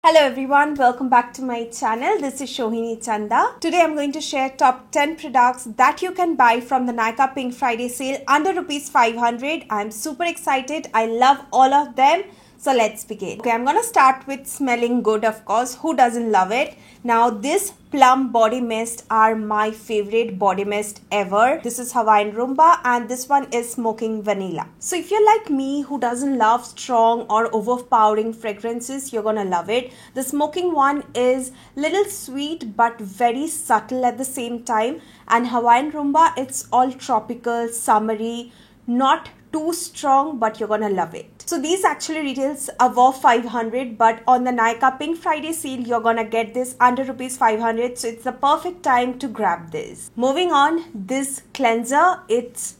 Hello everyone, welcome back to my channel. This is Shohini Chanda. Today I'm going to share top 10 products that you can buy from the Nykaa Pink Friday sale under rupees 500. I'm super excited. I love all of them. So let's begin. Okay, I'm gonna start with smelling good, of course. Who doesn't love it? Now this plum body mist are my favorite body mist ever. This is Hawaiian Rumba and this one is smoking vanilla. So if you're like me who doesn't love strong or overpowering fragrances, you're gonna love it. The smoking one is little sweet but very subtle at the same time, and Hawaiian Rumba, it's all tropical, summery, not too strong, but you're gonna love it. So these actually retails above 500, but on the Nykaa Pink Friday sale you're gonna get this under rupees 500, so it's the perfect time to grab this. Moving on, this cleanser, it's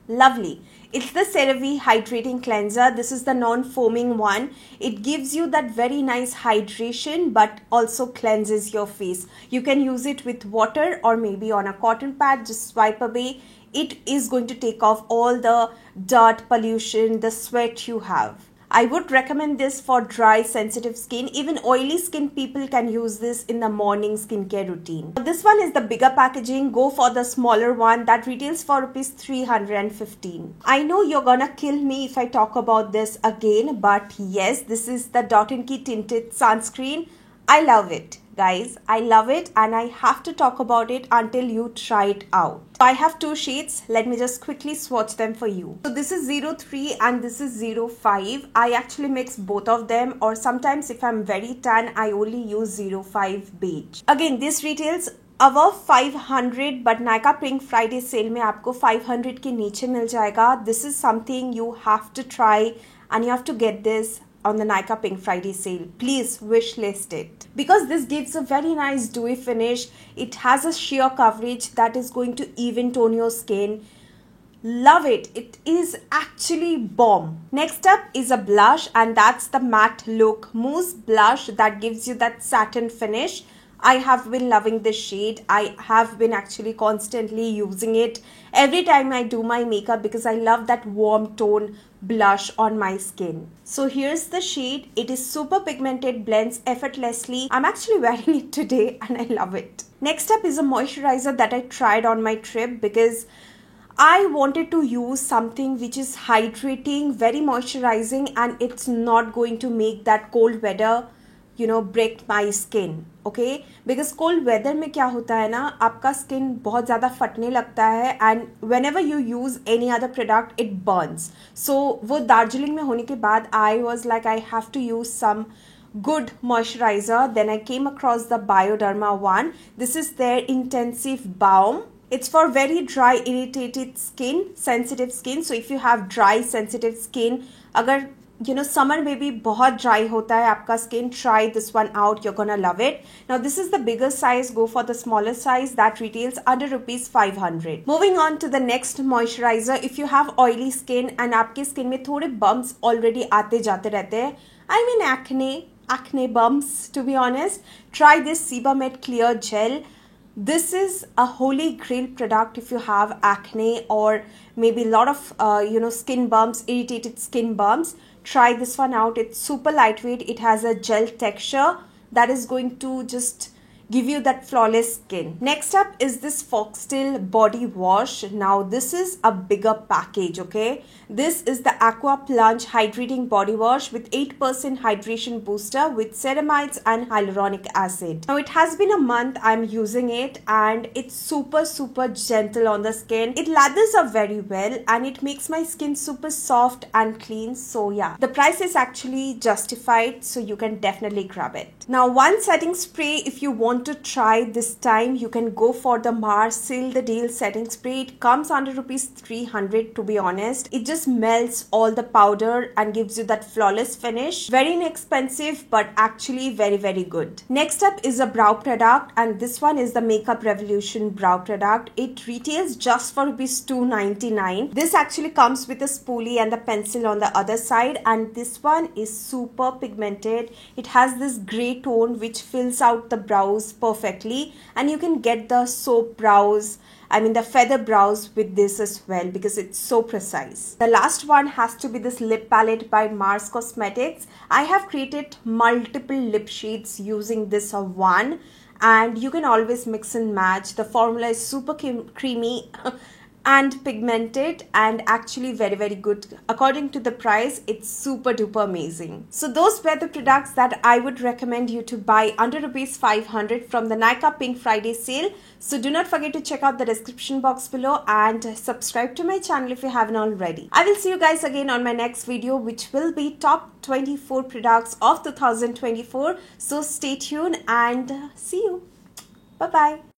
lovely. It's the CeraVe Hydrating Cleanser. This is the non-foaming one. It gives you that very nice hydration but also cleanses your face. You can use it with water or maybe on a cotton pad. Just swipe away. It is going to take off all the dirt, pollution, the sweat you have. I would recommend this for dry, sensitive skin. Even oily skin people can use this in the morning skincare routine. This one is the bigger packaging. Go for the smaller one that retails for rupees 315. I know you're gonna kill me if I talk about this again, but yes, this is the Dot & Key Tinted Sunscreen. I love it. Guys, I love it and I have to talk about it until you try it out. So I have two shades. Let me just quickly swatch them for you. So this is 03 and this is 05. I actually mix both of them, or sometimes if I'm very tan, I only use 05 beige. Again, this retails above 500, but Nykaa Pink Friday sale में आपको 500 के नीचे मिल जाएगा. This is something you have to try and you have to get this on the Nykaa Pink Friday sale. Please wishlist it, because this gives a very nice dewy finish. It has a sheer coverage that is going to even tone your skin. Love it. It is actually bomb. Next up is a blush, and that's the Matte Look Mousse Blush that gives you that satin finish. I have been loving this shade. I have been actually constantly using it every time I do my makeup because I love that warm tone blush on my skin. So here's the shade. It is super pigmented, blends effortlessly. I'm actually wearing it today and I love it. Next up is a moisturizer that I tried on my trip because I wanted to use something which is hydrating, very moisturizing, and it's not going to make that cold weather break my skin. Okay, because cold weather में क्या होता है ना, आपका skin बहुत ज़्यादा फटने लगता है and whenever you use any other product it burns. So वो दार्जिलिंग में होने के बाद I was like I have to use some good moisturizer. Then I came across the Bioderma one. This is their intensive balm. It's for very dry, irritated skin, sensitive skin. So if you have dry, sensitive skin, अगर summer में भी बहुत dry होता है आपका skin, try this one out. You're gonna love it. Now this is the bigger size. Go for the smaller size that retails under rupees 500. Moving on to the next moisturizer. If you have oily skin and आपके skin में थोड़े bumps already आते जाते रहते हैं, I mean acne bumps to be honest, try this Sebamed Clear Gel. This is a holy grail product if you have acne or maybe a lot of skin bumps, irritated skin bumps. Try this one out. It's super lightweight. It has a gel texture that is going to just give you that flawless skin. Next up is this Foxtail body wash. Now this is a bigger package, okay? This is the Aqua Plunge Hydrating Body Wash with 8% hydration booster with ceramides and hyaluronic acid. Now it has been a month I'm using it and it's super gentle on the skin. It lathers up very well and it makes my skin super soft and clean. So yeah, the price is actually justified, so you can definitely grab it. Now one setting spray, if you want to try this time, you can go for the Mars Seal the Deal setting spray. It comes under rupees 300 to be honest. It just melts all the powder and gives you that flawless finish. Very inexpensive but actually very good. Next up is a brow product, and this one is the Makeup Revolution brow product. It retails just for rupees 299. This actually comes with a spoolie and the pencil on the other side, and this one is super pigmented. It has this grey tone which fills out the brows brows perfectly, and you can get the soap brows, the feather brows with this as well because it's so precise. The last one has to be this lip palette by Mars Cosmetics. I have created multiple lip shades using this one, and you can always mix and match. The formula is super creamy and pigmented and actually very good. According to the price, it's super duper amazing. So those were the products that I would recommend you to buy under rupees 500 from the Nykaa Pink Friday sale. So do not forget to check out the description box below and subscribe to my channel if you haven't already. I will see you guys again on my next video, which will be top 24 products of 2024. So stay tuned and see you. Bye bye.